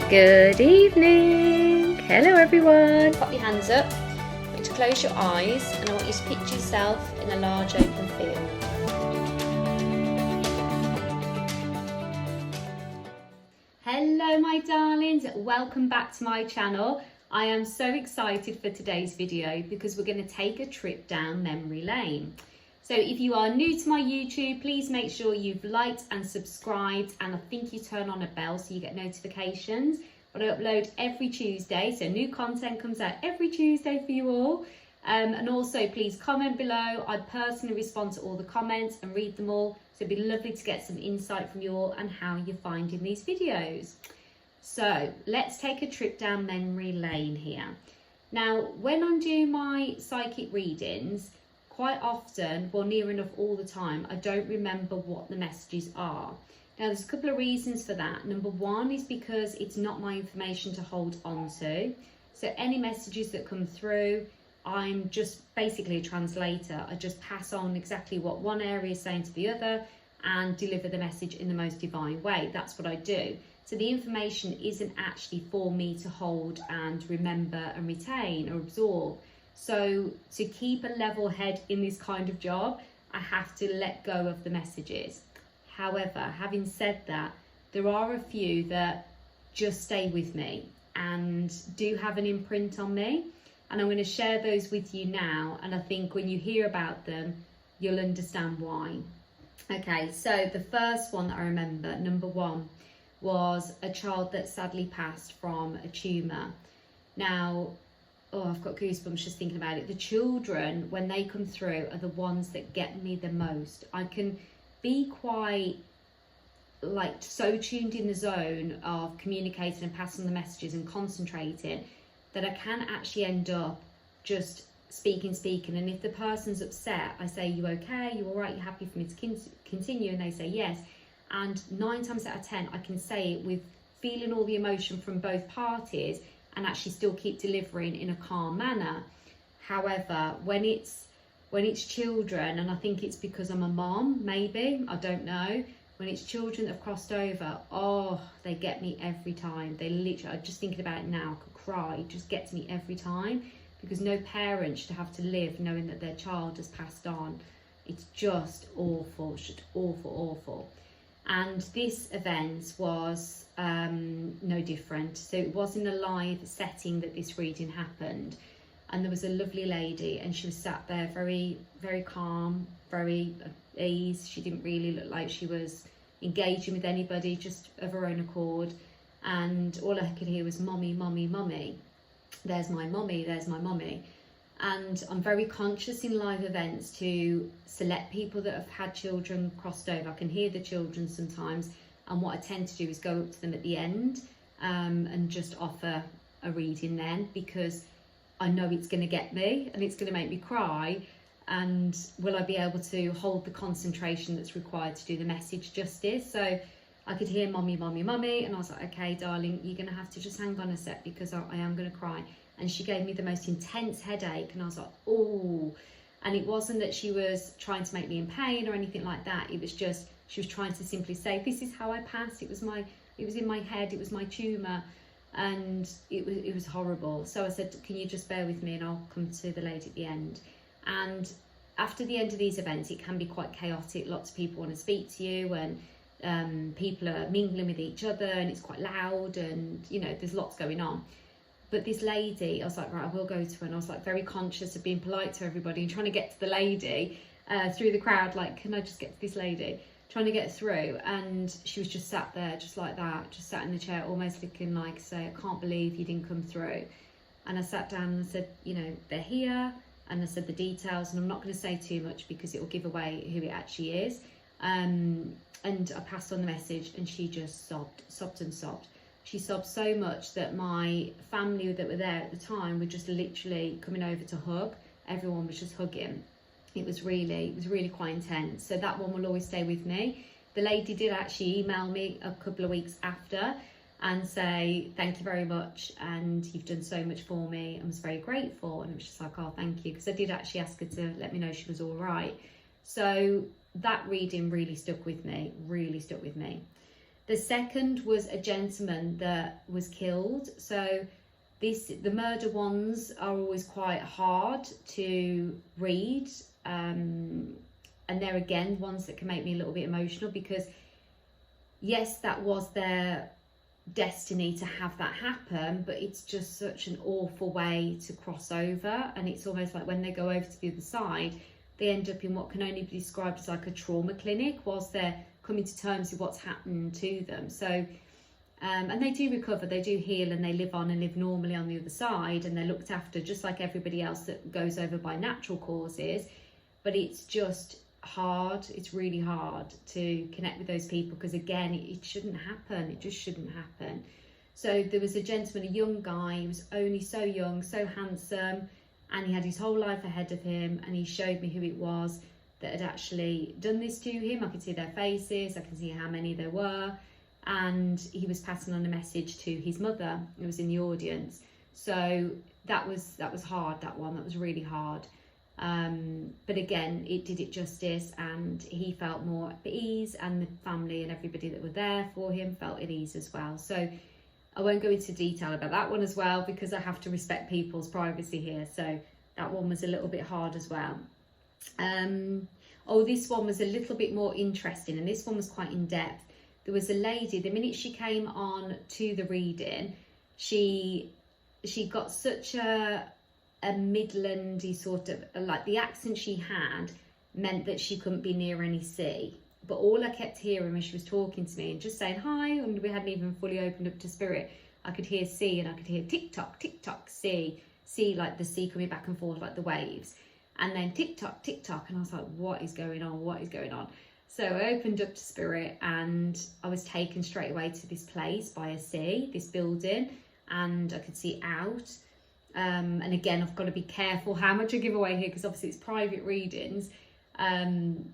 Good evening. Hello everyone. Pop your hands up. I want you to close your eyes and I want you to picture yourself in a large open field. Hello my darlings, welcome back to my channel. I am so excited for today's video because we're going to take a trip down memory lane. So if you are new to my YouTube, please make sure you've liked and subscribed, and I think you turn on a bell so you get notifications. But I upload every Tuesday, so new content comes out every Tuesday for you all. And also please comment below. I personally respond to all the comments and read them all. So it'd be lovely to get some insight from you all and how you're finding these videos. So let's take a trip down memory lane here. Now, when I'm doing my psychic readings, quite often, well, near enough all the time, I don't remember what the messages are. Now, there's a couple of reasons for that. Number one is because it's not my information to hold on to. So any messages that come through, I'm just basically a translator. I just pass on exactly what one area is saying to the other and deliver the message in the most divine way. That's what I do. So the information isn't actually for me to hold and remember and retain or absorb. So to keep a level head in this kind of job, I have to let go of the messages. However, having said that, there are a few that just stay with me and do have an imprint on me. And I'm going to share those with you now. And I think when you hear about them, you'll understand why. Okay, so the first one that I remember, number one, was a child that sadly passed from a tumour. Now, oh, I've got goosebumps just thinking about it. The children, when they come through, are the ones that get me the most. I can be quite, like, so tuned in the zone of communicating and passing the messages and concentrating that I can actually end up just speaking. And if the person's upset, I say, you okay? You all right? You happy for me to continue? And they say yes. And 9 times out of 10, I can say it with feeling all the emotion from both parties and actually still keep delivering in a calm manner. However, when it's children, and I think it's because I'm a mom, maybe, I don't know, when it's children that have crossed over, oh, they get me every time. They literally, I'm just thinking about it now, I could cry, it just gets me every time, because no parent should have to live knowing that their child has passed on. It's just awful, it's just awful. And this event was no different. So it was in a live setting that this reading happened. And there was a lovely lady and she was sat there very, very calm, very at ease. She didn't really look like she was engaging with anybody, just of her own accord. And all I could hear was, "Mommy, mommy, mommy. There's my mommy, there's my mommy." And I'm very conscious in live events to select people that have had children crossed over. I can hear the children sometimes, and what I tend to do is go up to them at the end and just offer a reading then, because I know it's going to get me and it's going to make me cry, and will I be able to hold the concentration that's required to do the message justice? So I could hear "mommy, mommy, mommy," and I was like, okay darling, you're going to have to just hang on a sec because I am going to cry. And she gave me the most intense headache, and I was like, oh. And it wasn't that she was trying to make me in pain or anything like that. It was just, she was trying to simply say, this is how I passed. It was in my head, it was my tumour, and it was horrible. So I said, can you just bear with me and I'll come to the lady at the end. And after the end of these events, it can be quite chaotic. Lots of people want to speak to you, and people are mingling with each other, and it's quite loud, and you know, there's lots going on. But this lady, I was like, right, I will go to her. And I was like very conscious of being polite to everybody and trying to get to the lady through the crowd. Like, can I just get to this lady? Trying to get through. And she was just sat there, just like that, just sat in the chair, almost looking like, say, I can't believe you didn't come through. And I sat down and I said, you know, they're here. And I said the details. And I'm not going to say too much because it will give away who it actually is. And I passed on the message, and she just sobbed and sobbed. She sobbed so much that my family that were there at the time were just literally coming over to hug. Everyone was just hugging. It was really quite intense. So that one will always stay with me. The lady did actually email me a couple of weeks after and say, thank you very much, and you've done so much for me. I was very grateful, and it was just like, oh, thank you, because I did actually ask her to let me know she was all right. So that reading really stuck with me, The second was a gentleman that was killed. So the murder ones are always quite hard to read. And they're again ones that can make me a little bit emotional, because yes, that was their destiny to have that happen, but it's just such an awful way to cross over. And it's almost like when they go over to the other side, they end up in what can only be described as like a trauma clinic whilst they're coming to terms with what's happened to them. So and they do recover, they do heal, and they live on and live normally on the other side, and they're looked after just like everybody else that goes over by natural causes. But it's just hard, it's really hard to connect with those people, because again, it shouldn't happen, it just shouldn't happen. So there was a gentleman, a young guy, he was only so young, so handsome, and he had his whole life ahead of him, and he showed me who it was that had actually done this to him. I could see their faces, I could see how many there were, and he was passing on a message to his mother who was in the audience. So that was hard, that was really hard. But again, it did it justice, and he felt more at ease, and the family and everybody that were there for him felt at ease as well. So I won't go into detail about that one as well, because I have to respect people's privacy here. So that one was a little bit hard as well. Oh, this one was a little bit more interesting, and this one was quite in depth. There was a lady, the minute she came on to the reading, she got such a Midlandy sort of, like the accent she had meant that she couldn't be near any sea. But all I kept hearing when she was talking to me and just saying hi, and we hadn't even fully opened up to spirit, I could hear sea, and I could hear tick tock, sea, like the sea coming back and forth like the waves, and then tick tock, and I was like, what is going on, what is going on? So I opened up to spirit, and I was taken straight away to this place by a sea, this building, and I could see out. And again, I've got to be careful how much I give away here, because obviously it's private readings. And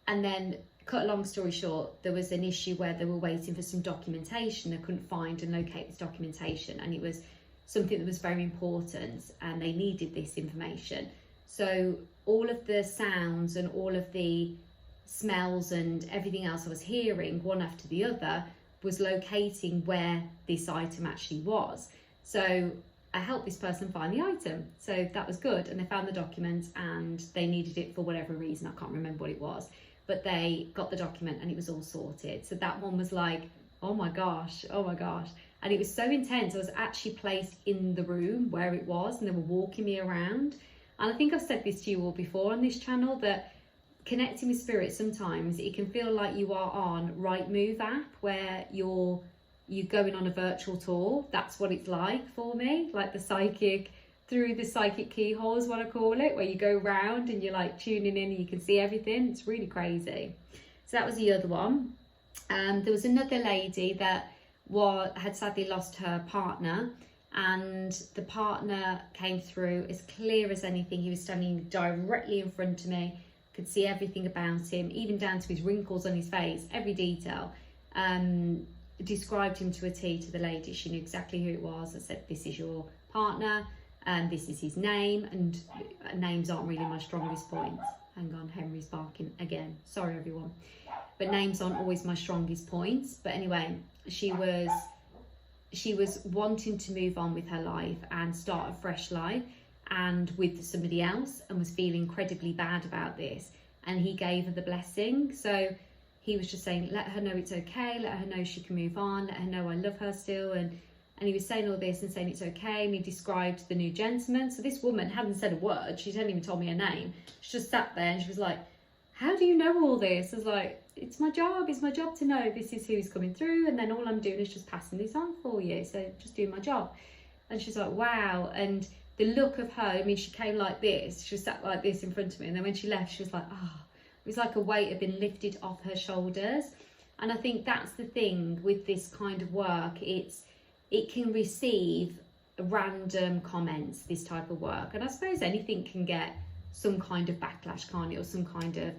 then, cut a long story short, there was an issue where they were waiting for some documentation. They couldn't find and locate this documentation, and it was something that was very important, and they needed this information. So all of the sounds and all of the smells and everything else I was hearing, one after the other, was locating where this item actually was. So I helped this person find the item, so that was good. And they found the document, and they needed it for whatever reason, I can't remember what it was, but they got the document and it was all sorted. So that one was like, oh my gosh, and it was so intense. I was actually placed in the room where it was, and they were walking me around. And I think I've said this to you all before on this channel, that connecting with spirit, sometimes it can feel like you are on Rightmove app, where you're going on a virtual tour. That's what it's like for me, like through the psychic keyhole is what I call it, where you go round and you're like tuning in and you can see everything. It's really crazy. So that was the other one. There was another lady that had sadly lost her partner, and the partner came through as clear as anything. He was standing directly in front of me, could see everything about him, even down to his wrinkles on his face, every detail. Described him to a T to the lady. She knew exactly who it was. I said, this is your partner, and this is his name, and names aren't really my strongest points. Hang on, Henry's barking again, sorry everyone, but names aren't always my strongest points. But anyway, she was wanting to move on with her life and start a fresh life, and with somebody else, and was feeling incredibly bad about this, and he gave her the blessing. So he was just saying, let her know it's okay, let her know she can move on, let her know I love her still, and he was saying all this and saying it's okay, and he described the new gentleman. So this woman hadn't said a word, she hadn't even told me her name, she just sat there and she was like, how do you know all this? I was like, it's my job to know this is who's coming through, and then all I'm doing is just passing this on for you, so just doing my job. And she's like, wow. And the look of her, I mean, she came like this, she was sat like this in front of me, and then when she left, she was like, oh, it was like a weight had been lifted off her shoulders. And I think that's the thing with this kind of work, it can receive random comments, this type of work, and I suppose anything can get some kind of backlash, can't it, or some kind of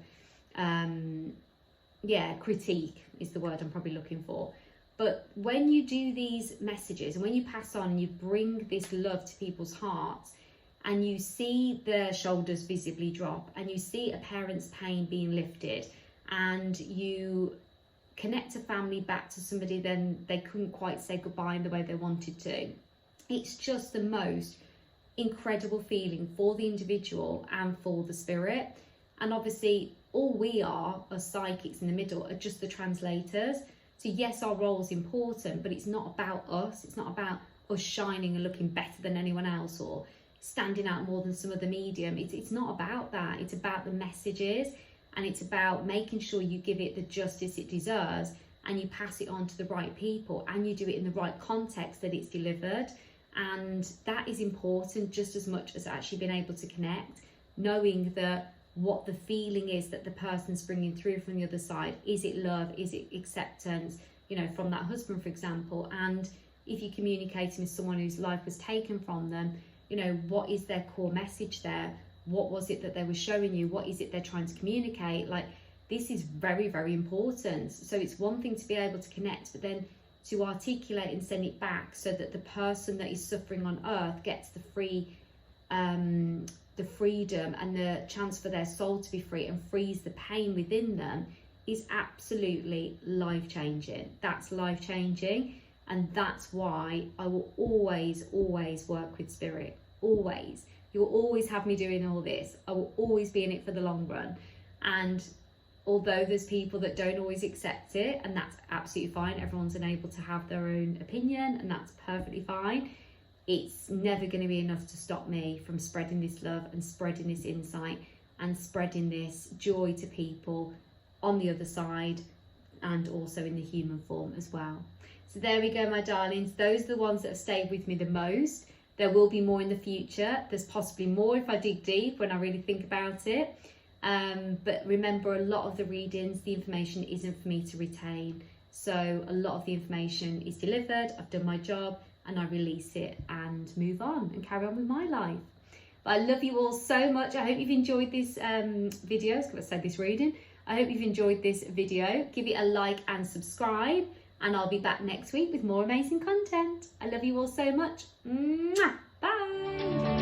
critique is the word I'm probably looking for. But when you do these messages, and when you pass on, you bring this love to people's hearts, and you see their shoulders visibly drop, and you see a parent's pain being lifted, and you connect a family back to somebody then they couldn't quite say goodbye in the way they wanted to. It's just the most incredible feeling for the individual and for the spirit. And obviously all we are as psychics in the middle are just the translators. So yes, our role is important, but it's not about us. It's not about us shining and looking better than anyone else or standing out more than some other medium. It's not about that. It's about the messages, and it's about making sure you give it the justice it deserves and you pass it on to the right people and you do it in the right context that it's delivered. And that is important just as much as actually being able to connect, knowing that what the feeling is that the person's bringing through from the other side. Is it love? Is it acceptance? You know, from that husband, for example. And if you're communicating with someone whose life was taken from them, you know, what is their core message there? What was it that they were showing you? What is it they're trying to communicate? Like, this is very, very important. So it's one thing to be able to connect, but then to articulate and send it back so that the person that is suffering on earth gets the freedom and the chance for their soul to be free and frees the pain within them is absolutely life-changing. That's life-changing. And that's why I will always, always work with spirit. Always. You'll always have me doing all this. I will always be in it for the long run. And although there's people that don't always accept it, and that's absolutely fine. Everyone's unable to have their own opinion, and that's perfectly fine. It's never going to be enough to stop me from spreading this love and spreading this insight and spreading this joy to people on the other side and also in the human form as well. So there we go, my darlings. Those are the ones that have stayed with me the most. There will be more in the future. There's possibly more if I dig deep, when I really think about it. But remember, a lot of the readings, the information isn't for me to retain. So a lot of the information is delivered, I've done my job, and I release it and move on and carry on with my life. But I love you all so much. I hope you've enjoyed this video. I was going to say this reading. I hope you've enjoyed this video. Give it a like and subscribe. And I'll be back next week with more amazing content. I love you all so much. Mwah! Bye.